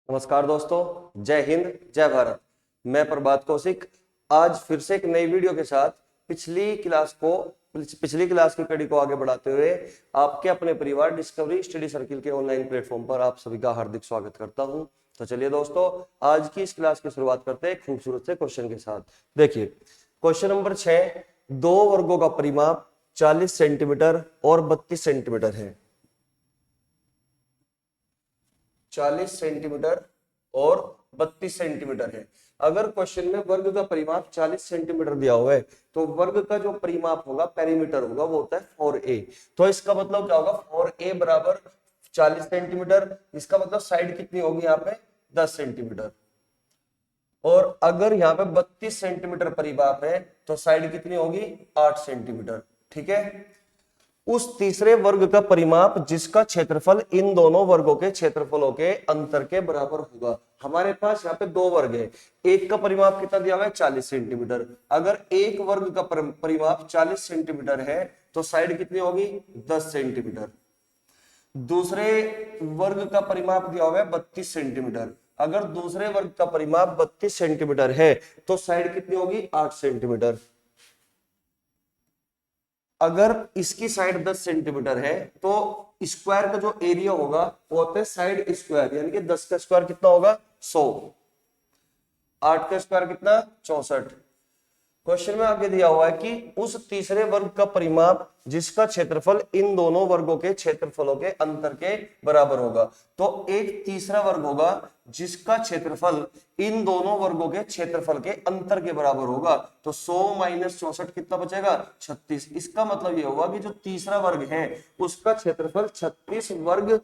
नमस्कार दोस्तों, जय हिंद, जय भारत। मैं प्रभात कौशिक आज फिर से एक नई वीडियो के साथ पिछली क्लास की कड़ी को आगे बढ़ाते हुए आपके अपने परिवार डिस्कवरी स्टडी सर्किल के ऑनलाइन प्लेटफॉर्म पर आप सभी का हार्दिक स्वागत करता हूं। तो चलिए दोस्तों, आज की इस क्लास की शुरुआत करते हैं खूबसूरत से क्वेश्चन के साथ। देखिए क्वेश्चन नंबर 6, दो वर्गों का परिमाप 40 सेंटीमीटर और 32 सेंटीमीटर है। 40 सेंटीमीटर और 32 सेंटीमीटर है। अगर क्वेश्चन में वर्ग का परिमाप 40 सेंटीमीटर दिया हुआ है तो वर्ग का जो परिमाप होगा, पेरीमीटर होगा, वो होता है 4a। तो इसका मतलब क्या होगा, 4a बराबर 40 सेंटीमीटर। इसका मतलब साइड कितनी होगी यहाँ पे, 10 सेंटीमीटर। और अगर यहाँ पे 32 सेंटीमीटर परिमाप है तो साइड कितनी होगी, 8 सेंटीमीटर। ठीक है। उस तीसरे वर्ग का परिमाप जिसका क्षेत्रफल इन दोनों वर्गों के क्षेत्रफलों के अंतर के बराबर होगा। हमारे पास यहाँ पे दो वर्ग है, एक का परिमाप कितना दिया हुआ है, 40 सेंटीमीटर। अगर एक वर्ग का परिमाप 40 सेंटीमीटर है तो साइड कितनी होगी, 10 सेंटीमीटर। दूसरे वर्ग का परिमाप दिया हुआ है 32 सेंटीमीटर। अगर दूसरे वर्ग का परिमाप 32 सेंटीमीटर है तो साइड कितनी होगी, 8 सेंटीमीटर। अगर इसकी साइड 10 सेंटीमीटर है तो स्क्वायर का जो एरिया होगा वो होता है साइड स्क्वायर, यानी कि 10 का स्क्वायर कितना होगा, 100। 8 का स्क्वायर कितना, 64। क्वेश्चन में आगे दिया हुआ है कि उस तीसरे वर्ग का परिमाप जिसका क्षेत्रफल इन दोनों वर्गों के क्षेत्रफलों के अंतर के बराबर होगा। तो एक तीसरा वर्ग होगा जिसका क्षेत्रफल इन दोनों वर्गों के क्षेत्रफल के अंतर के बराबर होगा। तो 100 माइनस 64 कितना बचेगा, 36। इसका मतलब यह होगा कि जो तीसरा वर्ग है उसका क्षेत्रफल 36 वर्ग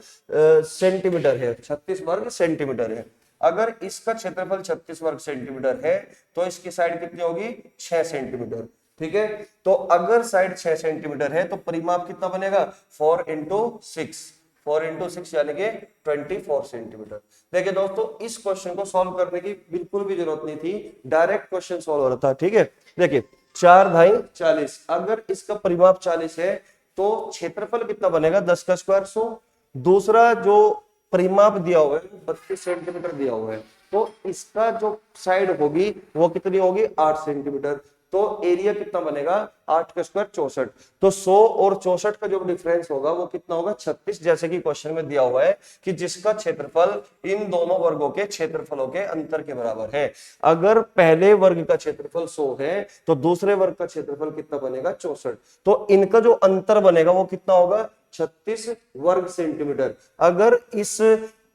सेंटीमीटर है, 36 वर्ग सेंटीमीटर है। अगर इसका क्षेत्रफल 36 वर्ग सेंटीमीटर है तो इसकी साइड कितनी होगी, 6 सेंटीमीटर। ठीक है। तो अगर साइड 6 सेंटीमीटर है तो परिमाप कितना बनेगा, 4 इंटू 6, 4 इंटू 6 यानी कि 24 सेंटीमीटर। देखिए दोस्तों, इस क्वेश्चन को सॉल्व करने की बिल्कुल भी जरूरत नहीं थी, डायरेक्ट क्वेश्चन सॉल्व हो रहा था। ठीक है। देखिए 4 धाई 40, अगर इसका परिमाप 40 है तो क्षेत्रफल कितना बनेगा, 10 का स्क्वायर 100। दूसरा जो परिमाप दिया हुआ है 32 सेंटीमीटर दिया हुआ है तो इसका जो साइड होगी वो कितनी होगी, 8 सेंटीमीटर। तो एरिया कितना बनेगा, 8 का स्क्वायर 64। तो 100 और 64 का जो डिफरेंस होगा वो कितना होगा, 36। जैसे कि क्वेश्चन में दिया हुआ है कि जिसका क्षेत्रफल इन दोनों वर्गों के क्षेत्रफलों के अंतर के बराबर है। अगर पहले वर्ग का क्षेत्रफल 100 है तो दूसरे वर्ग का क्षेत्रफल कितना बनेगा, 64। तो इनका जो अंतर बनेगा वो कितना होगा, 36 वर्ग सेंटीमीटर। अगर इस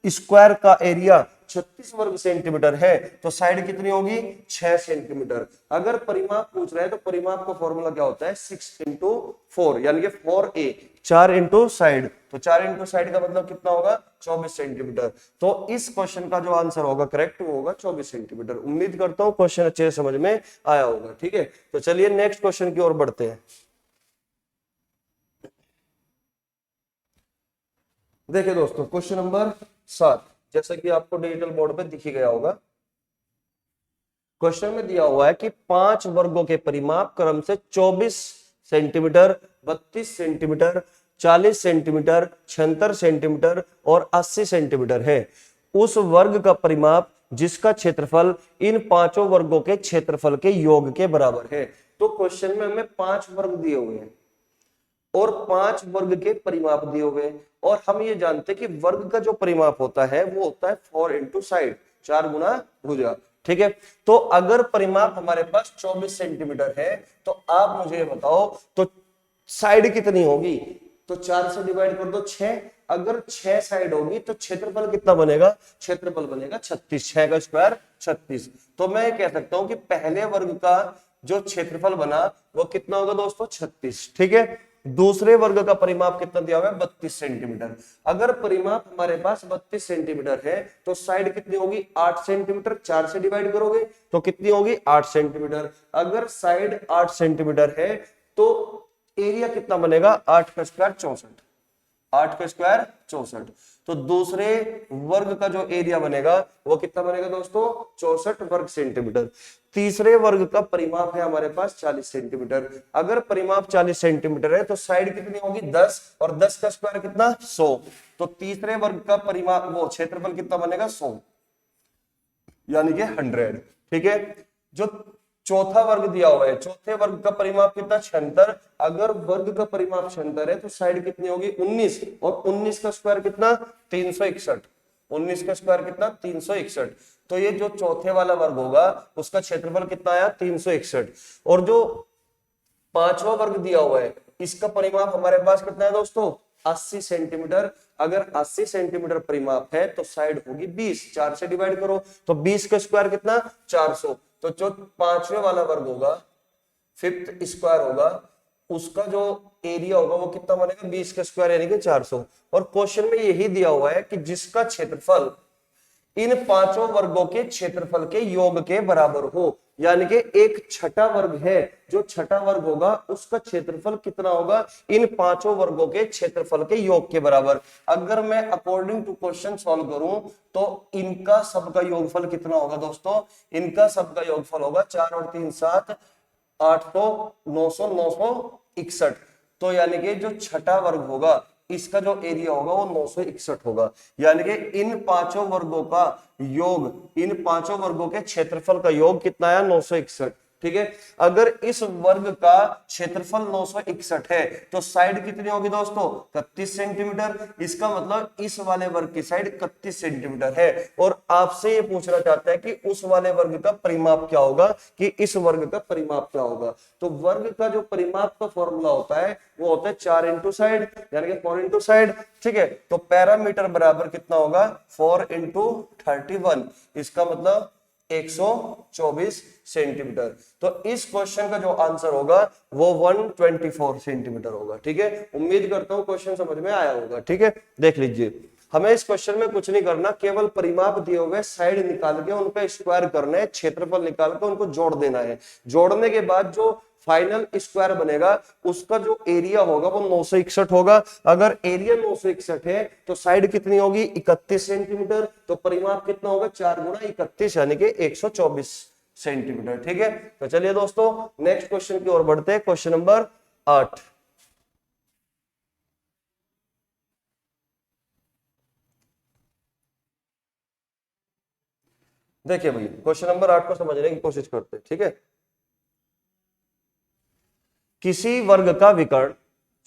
स्क्वायर का एरिया 36 वर्ग सेंटीमीटर है तो साइड कितनी होगी, 6 सेंटीमीटर। अगर परिमाप पूछ रहा है तो परिमाप का फॉर्मूला क्या होता है, 6 इंटू 4 यानी कि 4a, 4 इंटू साइड। तो 4 इंटू साइड का मतलब कितना होगा, 24 सेंटीमीटर। तो इस क्वेश्चन का जो आंसर होगा करेक्ट वो होगा 24 सेंटीमीटर। उम्मीद करता हूं क्वेश्चन अच्छे से समझ में आया होगा। ठीक है। तो चलिए नेक्स्ट क्वेश्चन की ओर बढ़ते हैं। देखिए दोस्तों, क्वेश्चन नंबर 7 जैसा कि आपको डिजिटल बोर्ड पे दिख ही गया होगा। क्वेश्चन में दिया हुआ है कि 5 वर्गों के परिमाप क्रम से 24 सेंटीमीटर, 32 सेंटीमीटर, 40 सेंटीमीटर, 76 सेंटीमीटर और 80 सेंटीमीटर है। उस वर्ग का परिमाप जिसका क्षेत्रफल इन पांचों वर्गों के क्षेत्रफल के योग के बराबर है। तो क्वेश्चन में हमें 5 वर्ग दिए हुए हैं और 5 वर्ग के परिमाप दिए हुए, और हम ये जानते हैं कि वर्ग का जो परिमाप होता है वो होता है 4 इंटू साइड, 4 गुना भुजा। ठीक है। तो अगर परिमाप हमारे पास 24 सेंटीमीटर है तो आप मुझे बताओ तो साइड कितनी होगी। तो 4 से डिवाइड कर दो 6। अगर 6 साइड होगी तो क्षेत्रफल कितना बनेगा, क्षेत्रफल बनेगा 36, 6 का स्क्वायर 36। तो मैं कह सकता हूं कि पहले वर्ग का जो क्षेत्रफल बना वो कितना होगा दोस्तों, 36। ठीक है। दूसरे वर्ग का परिमाप कितना दिया हुआ है, 32 सेंटीमीटर। अगर परिमाप हमारे पास 32 सेंटीमीटर है तो साइड कितनी होगी, 8 सेंटीमीटर। 4 से डिवाइड करोगे तो कितनी होगी, 8 सेंटीमीटर। अगर साइड 8 सेंटीमीटर है तो एरिया कितना बनेगा, 8 का स्क्वायर 64, 8 का स्क्वायर 64। तो दूसरे वर्ग का जो एरिया बनेगा वो कितना बनेगा दोस्तों, 64 वर्ग सेंटीमीटर। तीसरे वर्ग का परिमाप है हमारे पास 40 सेंटीमीटर। अगर परिमाप 40 सेंटीमीटर है तो साइड कितनी होगी, 10, और 10 का स्क्वायर कितना, 100। तो तीसरे वर्ग का परिमाप वो क्षेत्रफल कितना बनेगा, 100। यानी कि 100। ठीक है, जो चौथा वर्ग दिया हुआ है, चौथे वर्ग का परिमाप कितना, 76। अगर वर्ग का परिमाप 76 है तो साइड कितनी होगी, 19, और 19 का स्क्वायर कितना, 361। 19 का स्क्वायर कितना, 361। तो ये जो चौथे वाला वर्ग होगा उसका क्षेत्रफल कितना आया, 361। और जो पांचवा वर्ग दिया हुआ है इसका परिमाप हमारे पास कितना है दोस्तों, 80 सेंटीमीटर। अगर 80 सेंटीमीटर परिमाप है तो साइड होगी 20, 4 से डिवाइड करो तो 20 का स्क्वायर कितना, 400। तो जो पांचवे वाला वर्ग होगा, फिफ्थ स्क्वायर होगा, उसका जो एरिया होगा वो कितना बनेगा, 20 का स्क्वायर यानी कि 400। और क्वेश्चन में यही दिया हुआ है कि जिसका क्षेत्रफल इन पांचों वर्गों के क्षेत्रफल के योग के बराबर हो, यानी कि एक छठा वर्ग है, जो छठा वर्ग होगा उसका क्षेत्रफल कितना होगा, इन पांचों वर्गों के क्षेत्रफल के योग के बराबर। अगर मैं अकॉर्डिंग टू क्वेश्चन सॉल्व करूं तो इनका सबका योगफल कितना होगा दोस्तों, इनका सबका योगफल होगा 4 और 3 7, 8 तो 900, 961। तो यानी कि जो छठा वर्ग होगा इसका जो एरिया होगा वो 961 होगा। यानी कि इन पांचों वर्गों का योग, इन पांचों वर्गों के क्षेत्रफल का योग कितना है, 961। ठीक है, अगर इस वर्ग का क्षेत्रफल 961 है तो साइड कितनी होगी दोस्तों, 31 सेंटीमीटर। इसका मतलब इस वाले वर्ग की साइड 31 सेंटीमीटर है। और आपसे ये पूछना चाहता है कि उस वाले वर्ग का परिमाप क्या होगा, कि इस वर्ग का परिमाप क्या होगा। तो वर्ग का जो परिमाप का फॉर्मूला होता है वो होता है 4 इंटू साइड, यानी कि 4 इंटू साइड। ठीक है, तो पैरामीटर बराबर कितना होगा, 4 इंटू 31, इसका मतलब 124 सेंटीमीटर। तो इस क्वेश्चन का जो आंसर होगा वो 124 सेंटीमीटर होगा। ठीक है, उम्मीद करता हूं क्वेश्चन समझ में आया होगा। ठीक है, देख लीजिए, हमें इस क्वेश्चन में कुछ नहीं करना, केवल परिमाप दिए हुए साइड निकाल के उनका स्क्वायर करना है, क्षेत्रफल निकाल के उनको जोड़ देना है। जोड़ने के बाद जो फाइनल स्क्वायर बनेगा उसका जो एरिया होगा वो 961 होगा। अगर एरिया 961 है तो साइड कितनी होगी, 31 सेंटीमीटर। तो परिमाप कितना होगा, 4 गुना 31 यानी कि 124 सेंटीमीटर। ठीक है, तो चलिए दोस्तों नेक्स्ट क्वेश्चन की ओर बढ़ते हैं, क्वेश्चन नंबर 8। देखिए भाई, क्वेश्चन नंबर 8 को समझने की कोशिश करते हैं। ठीक है, किसी वर्ग का विकर्ण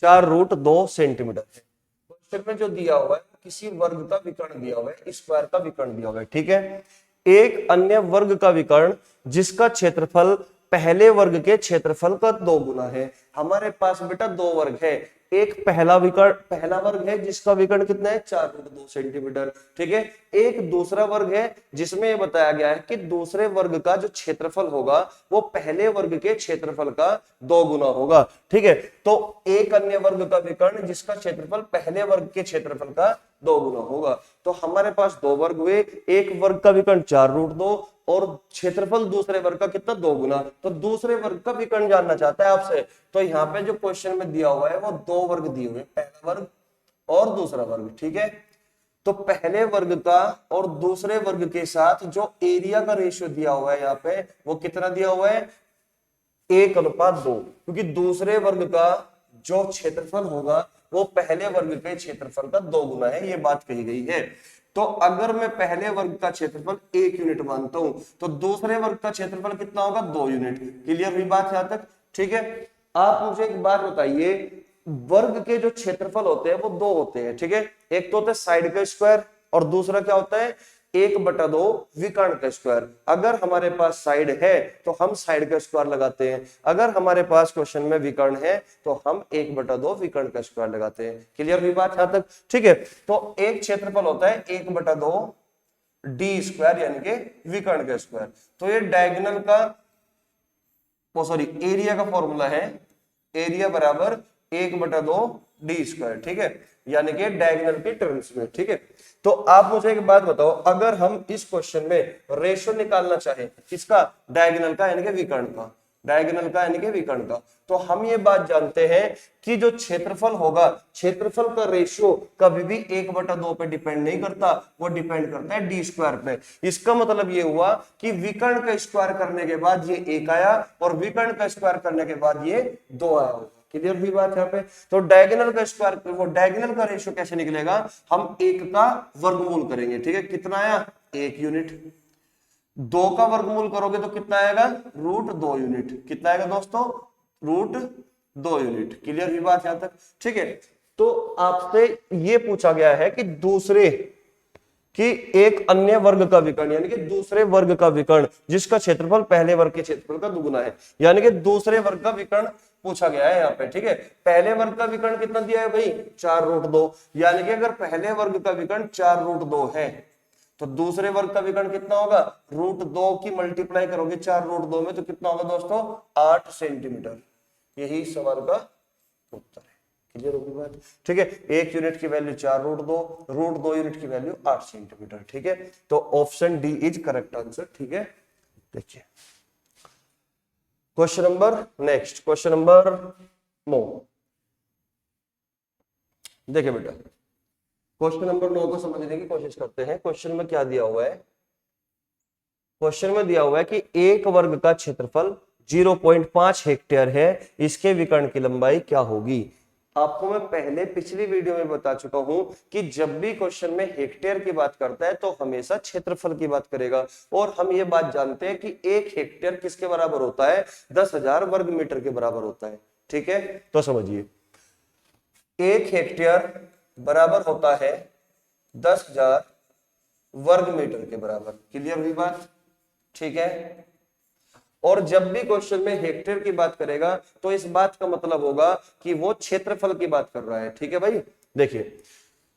4√2 सेंटीमीटर है। क्वेश्चन में जो दिया हुआ है किसी वर्ग का विकर्ण दिया हुआ है, स्क्वायर का विकर्ण दिया हुआ है। ठीक है, एक अन्य वर्ग का विकर्ण जिसका क्षेत्रफल पहले वर्ग के क्षेत्रफल का 2 गुना है। हमारे पास बेटा 2 वर्ग है, एक पहला विकर्ण, पहला वर्ग है जिसका विकर्ण कितना है, 4√2 सेंटीमीटर। ठीक है, एक दूसरा वर्ग है जिसमें यह बताया गया है कि दूसरे वर्ग का जो क्षेत्रफल होगा वो पहले वर्ग के क्षेत्रफल का 2 गुना होगा। ठीक है, तो एक अन्य वर्ग का विकर्ण जिसका क्षेत्रफल पहले वर्ग के क्षेत्रफल का 2 गुना होगा। तो हमारे पास 2 वर्ग हुए, एक वर्ग का विकर्ण 4√2 और क्षेत्रफल दूसरे वर्ग का कितना, 2 गुना। तो दूसरे वर्ग का विकर्ण जानना चाहता है आपसे। तो यहाँ पे जो क्वेश्चन में दिया हुआ है वो 2 वर्ग दिए हुए, पहला वर्ग और दूसरा वर्ग। ठीक है, तो पहले वर्ग का और दूसरे वर्ग के साथ जो एरिया का रेशियो दिया हुआ है यहाँ पे वो कितना दिया हुआ है, 1:2, क्योंकि दूसरे वर्ग का जो क्षेत्रफल होगा वो पहले वर्ग के क्षेत्रफल का 2 गुना है, ये बात कही गई है। तो अगर मैं पहले वर्ग का क्षेत्रफल 1 यूनिट मानता हूं तो दूसरे वर्ग का क्षेत्रफल कितना होगा, 2 यूनिट। क्लियर हुई बात यहां तक। ठीक है, आप मुझे एक बात बताइए, वर्ग के जो क्षेत्रफल होते हैं वो 2 होते हैं। ठीक है, एक तो होता है साइड का स्क्वायर और दूसरा क्या होता है, 1/2 विकर्ण का स्क्वायर। अगर हमारे पास साइड है तो हम साइड का स्क्वायर लगाते हैं, अगर हमारे पास क्वेश्चन में विकर्ण है तो हम 1/2 विकर्ण का स्क्वायर लगाते हैं। क्लियर हुई बात यहां तक। ठीक है, तो एक क्षेत्रफल होता है 1/2 डी स्क्वायर यानी कि विकर्ण का स्क्वायर। तो ये डायगोनल का, सॉरी एरिया का फॉर्मूला है, एरिया बराबर 1/2 डी स्क्वायर। ठीक है, यानी कि डायगोनल के टर्म्स में। ठीक है, तो आप मुझे एक बात बताओ, अगर हम इस क्वेश्चन में रेशियो निकालना चाहें किसका, डायगोनल का यानी कि विकर्ण का, डायगोनल का यानी कि विकर्ण का, तो हम ये बात जानते हैं कि जो क्षेत्रफल होगा, क्षेत्रफल का रेशियो कभी भी 1/2 पे डिपेंड नहीं करता, वो डिपेंड करता है डी स्क्वायर पे। इसका मतलब ये हुआ कि विकर्ण का स्क्वायर करने के बाद ये 1 आया और विकर्ण का स्क्वायर करने के बाद ये 2 आया होगा। क्लियर हुई बात यहाँ पे। तो डायगोनल का स्क्वायर, वो डायगोनल का रेशियो कैसे निकलेगा, हम 1 का वर्गमूल करेंगे। ठीक है, कितना आया, 1 यूनिट। 2 का वर्गमूल करोगे तो कितना आएगा, √2 यूनिट। कितना आएगा दोस्तों, √2 यूनिट। क्लियर हुई बात यहां तक? ठीक है, तो आपसे ये पूछा गया है कि दूसरे कि एक अन्य वर्ग का विकर्ण, यानी कि दूसरे वर्ग का विकर्ण जिसका क्षेत्रफल पहले वर्ग के क्षेत्रफल का दुगुना है, यानी कि दूसरे वर्ग का विकर्ण पूछा गया है यहाँ पे। ठीक है, पहले वर्ग का विकर्ण कितना दिया है भाई, 4√2, यानी कि अगर पहले वर्ग का विकर्ण 4√2 है तो दूसरे वर्ग का विकर्ण कितना होगा, √2 की मल्टीप्लाई करोगे 4√2 में तो कितना होगा दोस्तों, 8 सेंटीमीटर। यही सवाल का उत्तर है। क्लियर होगी बात? ठीक है, 1 यूनिट की वैल्यू 4√2, √2 यूनिट की वैल्यू 8 सेंटीमीटर। ठीक है, तो option D is correct answer. ठीक है, देखिए question number next, question number 9। देखिए बेटा, क्वेश्चन नंबर 9 को समझने की कोशिश करते हैं। क्वेश्चन में क्या दिया हुआ है, क्वेश्चन में दिया हुआ है कि एक वर्ग का क्षेत्रफल 0.5 हेक्टेयर है, इसके विकर्ण की लंबाई क्या होगी। आपको मैं पहले पिछली वीडियो में बता चुका हूं कि जब भी क्वेश्चन में हेक्टेयर की बात करता है तो हमेशा क्षेत्रफल की बात करेगा, और हम ये बात जानते हैं कि 1 हेक्टेयर किसके बराबर होता है, 10,000 वर्ग मीटर के बराबर होता है। ठीक है, तो समझिए 1 हेक्टेयर बराबर होता है 10,000 वर्ग मीटर के बराबर। क्लियर हुई बात? ठीक है, और जब भी क्वेश्चन में हेक्टेयर की बात करेगा तो इस बात का मतलब होगा कि वो क्षेत्रफल की बात कर रहा है। ठीक है भाई, देखिए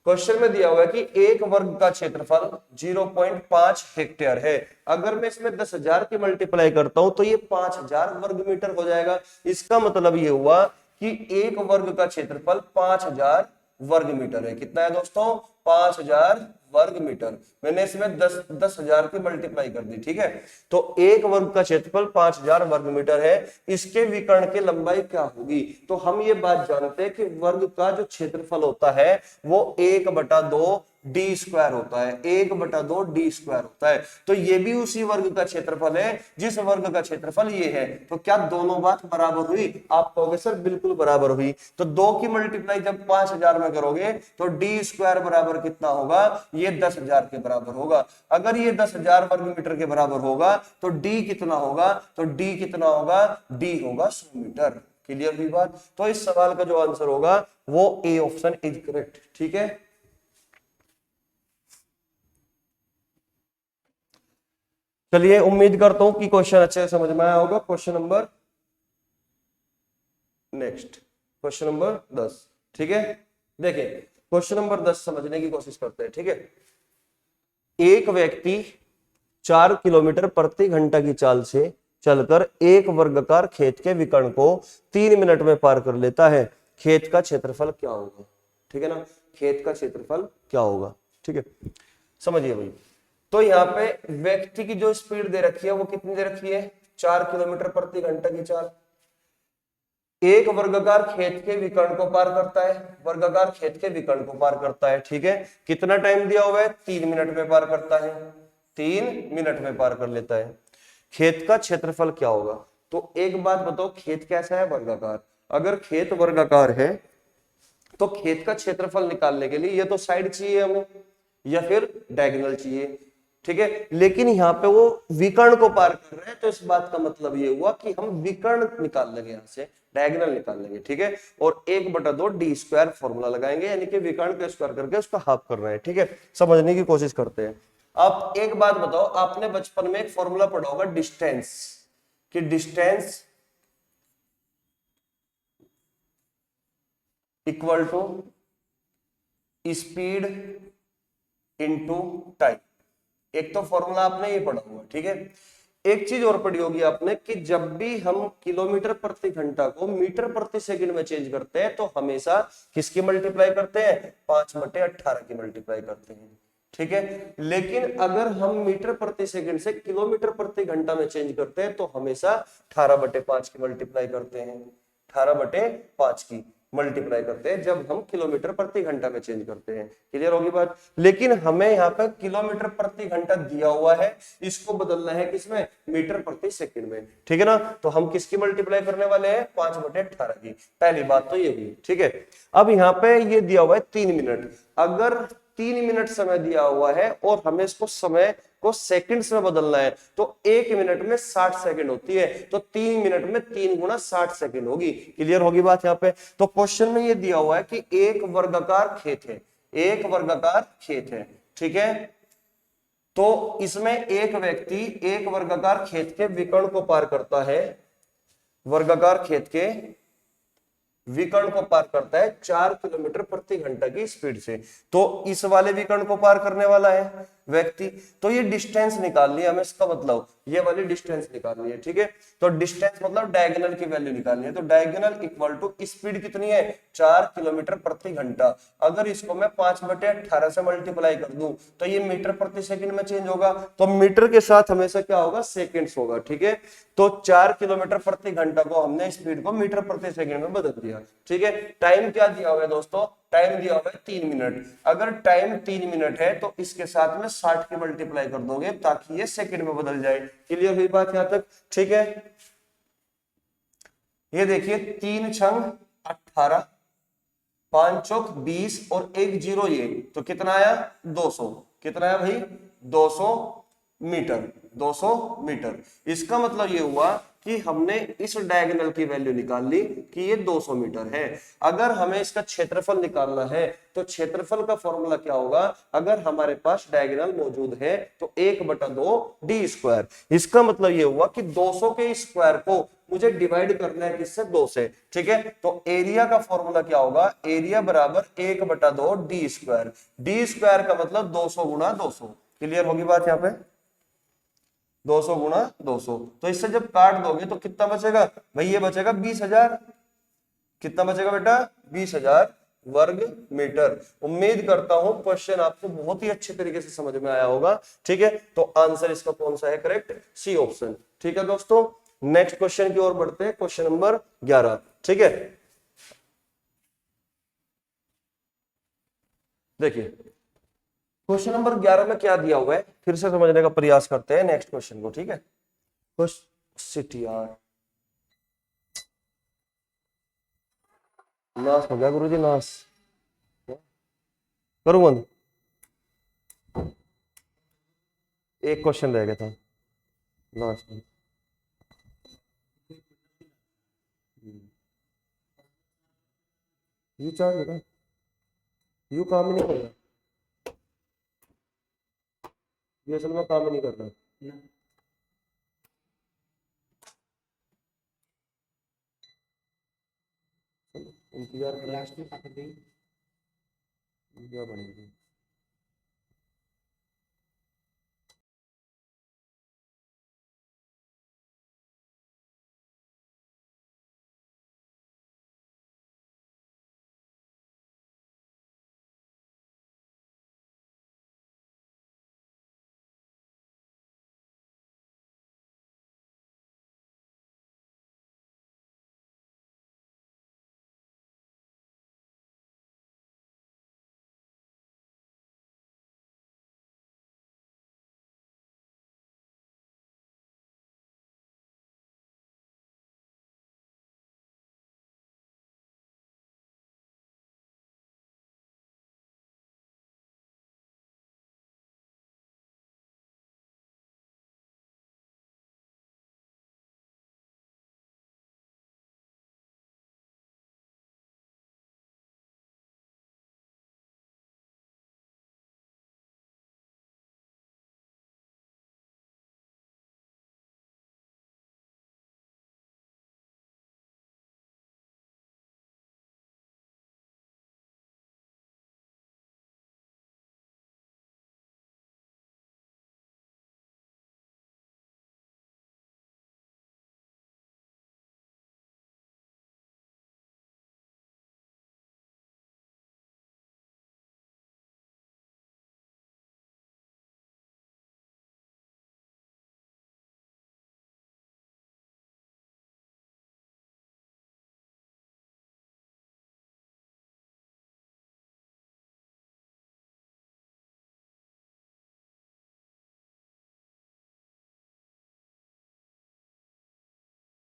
क्वेश्चन में दिया हुआ है कि एक वर्ग का क्षेत्रफल 0.5 हेक्टेयर है। अगर मैं इसमें 10,000 की मल्टीप्लाई करता हूं तो ये 5,000 वर्ग मीटर हो जाएगा। इसका मतलब ये हुआ कि एक वर्ग का क्षेत्रफल 5,000 वर्ग मीटर है। कितना है दोस्तों, 5,000 वर्ग मीटर। मैंने इसमें 10,000 की मल्टीप्लाई कर दी। ठीक है, तो एक वर्ग का क्षेत्रफल 5,000 वर्ग मीटर है, इसके विकर्ण की लंबाई क्या होगी। तो हम ये बात जानते हैं कि वर्ग का जो क्षेत्रफल होता है वो 1/2 डी स्क्वायर होता है, 1/2 डी स्क्वायर होता है। तो ये भी उसी वर्ग का क्षेत्रफल है जिस वर्ग का क्षेत्रफल ये है। तो क्या दोनों बात बराबर हुई? आप कहोगे सर बिल्कुल बराबर हुई। तो 2 की मल्टीप्लाई जब 5,000 में करोगे तो डी स्क्वायर बराबर कितना होगा, ये 10,000 के बराबर होगा। अगर ये 10,000 वर्ग मीटर के बराबर होगा तो डी कितना होगा, तो डी कितना होगा, डी होगा 100 मीटर। क्लियर हुई बात? तो इस सवाल का जो आंसर होगा वो ए ऑप्शन इज करेक्ट। ठीक है, चलिए उम्मीद करता हूं कि क्वेश्चन अच्छे से समझ में आया होगा। Question number next, question number 10। ठीक है, देखिए क्वेश्चन नंबर 10 समझने की कोशिश करते हैं। ठीक है, एक व्यक्ति 4 किलोमीटर प्रति घंटा की चाल से चलकर एक वर्गाकार खेत के विकर्ण को 3 मिनट में पार कर लेता है। खेत का क्षेत्रफल क्या होगा। ठीक है ना, खेत का क्षेत्रफल क्या होगा। ठीक है, समझिए भाई, तो यहाँ पे व्यक्ति की जो स्पीड दे रखी है वो कितनी दे रखी है, 4 किलोमीटर प्रति घंटा की चाल। एक वर्गाकार खेत के विकर्ण को पार करता है, वर्गाकार खेत के विकर्ण को पार करता है। ठीक है, कितना टाइम दिया हुआ है, 3 मिनट में पार करता है, 3 मिनट में पार कर लेता है। खेत का क्षेत्रफल क्या होगा। तो एक बात बताओ, खेत कैसा है, वर्गाकार। अगर खेत वर्गाकार है तो खेत का क्षेत्रफल निकालने के लिए ये तो साइड चाहिए हमें या फिर डायगोनल चाहिए। ठीक है, लेकिन यहाँ पे वो विकर्ण को पार कर रहे हैं तो इस बात का मतलब ये हुआ कि हम विकर्ण निकाल लेंगे, यहाँ से डायगोनल निकाल लेंगे। ठीक है, और 1/2 डी स्क्वायर फॉर्मूला लगाएंगे, यानी कि विकर्ण का स्क्वायर करके उसका हाफ कर रहे हैं। ठीक है, समझने की कोशिश करते हैं। आप एक बात बताओ, आपने बचपन में एक फॉर्मूला पढ़ा होगा डिस्टेंस, कि distance equal to speed into time. एक तो फॉर्मूला आपने ये पढ़ा हुआ। ठीक है, एक चीज और पढ़ी होगी आपने कि जब भी हम किलोमीटर प्रति घंटा को मीटर प्रति सेकंड में चेंज करते हैं तो हमेशा किसकी मल्टीप्लाई करते हैं, 5/18 की मल्टीप्लाई करते हैं। ठीक है, लेकिन अगर हम मीटर प्रति सेकंड से किलोमीटर प्रति घंटा में चेंज करते हैं तो हमेशा 18/5 की मल्टीप्लाई करते हैं, 18/5 की मल्टीप्लाई करते हैं जब हम किलोमीटर प्रति घंटा में चेंज करते हैं। क्लियर होगी बात। लेकिन हमें यहाँ पर किलोमीटर प्रति घंटा दिया हुआ है, इसको बदलना है किसमें, मीटर प्रति सेकंड में। ठीक है ना, तो हम किसकी मल्टीप्लाई करने वाले हैं, 5/18 की। पहली बात तो ये हुई। ठीक है, अब यहाँ पे ये दिया हुआ है 3 मिनट। अगर 3 मिनट समय दिया हुआ है और हमें इसको समय को सेकंड्स में बदलना है, तो 1 मिनट में 60 सेकंड होती है, तो 3 मिनट में 3 गुना 60 सेकंड होगी। क्लियर होगी बात यहाँ पे। तो क्वेश्चन में ये दिया हुआ है कि एक वर्गाकार खेत है, एक वर्गाकार खेत है, ठीक है। तो इसमें एक व्यक्ति एक वर्गाकार खेत के विकर्ण को पार करता है, वर्गाकार खेत के विकर्ण को पार करता है 4 किलोमीटर प्रति घंटा की स्पीड से। तो इस वाले विकर्ण को पार करने वाला है व्यक्ति, तो ये डिस्टेंस निकालनी है हमें, इसका मतलब ये वाली डिस्टेंस निकालनी है, ठीक है। तो डिस्टेंस मतलब डायगोनल की वैल्यू निकालनी है, तो डायगोनल इक्वल टू स्पीड कितनी है 4 किलोमीटर प्रति घंटा। अगर इसको मैं 5/18 से मल्टीप्लाई कर दूं तो ये मीटर प्रति सेकंड में चेंज होगा, तो मीटर के साथ हमेशा क्या होगा सेकंड्स होगा, ठीक है। तो 4 किलोमीटर प्रति घंटा को हमने स्पीड को मीटर प्रति सेकंड में बदल दिया, ठीक है। टाइम क्या दिया हुआ है दोस्तों, टाइम दिया हुआ है 3 मिनट। अगर टाइम 3 मिनट है तो इसके साथ में 60 की मल्टीप्लाई कर दोगे ताकि ये सेकंड में बदल जाए। क्लियर हुई बात यहां तक, ठीक है। ये देखिए 3 छंग 18, 5 चौक 20 और 1 जीरो, ये तो कितना आया 200। कितना आया भाई 200 मीटर, 200 मीटर। इसका मतलब ये हुआ कि हमने इस डायगोनल की वैल्यू निकाल ली कि ये 200 मीटर है। अगर हमें इसका क्षेत्रफल निकालना है तो क्षेत्रफल का फॉर्मूला क्या होगा, अगर हमारे पास डायगोनल मौजूद है तो 1/2 डी स्क्वायर। इसका मतलब ये हुआ कि 200 के स्क्वायर को मुझे डिवाइड करना है किससे 2 से, ठीक है। तो एरिया का फॉर्मूला क्या होगा, एरिया बराबर 1/2 डी स्क्वायर। डी स्क्वायर का मतलब 200 गुणा 200। क्लियर होगी बात यहाँ पे, 200 गुणा 200। तो इससे जब काट दोगे तो कितना बचेगा भाई, ये बचेगा 20,000। कितना बचेगा बेटा 20,000 वर्ग मीटर। उम्मीद करता हूं क्वेश्चन आपको बहुत ही अच्छे तरीके से समझ में आया होगा, ठीक है। तो आंसर इसका कौन सा है करेक्ट, सी ऑप्शन, ठीक है दोस्तों। नेक्स्ट क्वेश्चन की ओर बढ़ते हैं, क्वेश्चन नंबर 11, ठीक है। देखिए क्वेश्चन नंबर 11 में क्या दिया हुआ है, फिर से समझने का प्रयास करते हैं नेक्स्ट क्वेश्चन को, ठीक है। सिटी यार नाश हो गया गुरुजी, नाश करूं बंद। एक क्वेश्चन रह गया था लास्ट में। यू चार्ज लगा, यू काम ही नहीं कर रहा, ये असल में काम ही नहीं कर रहा। इंतजार कर, लास्ट में क्या बनेगी।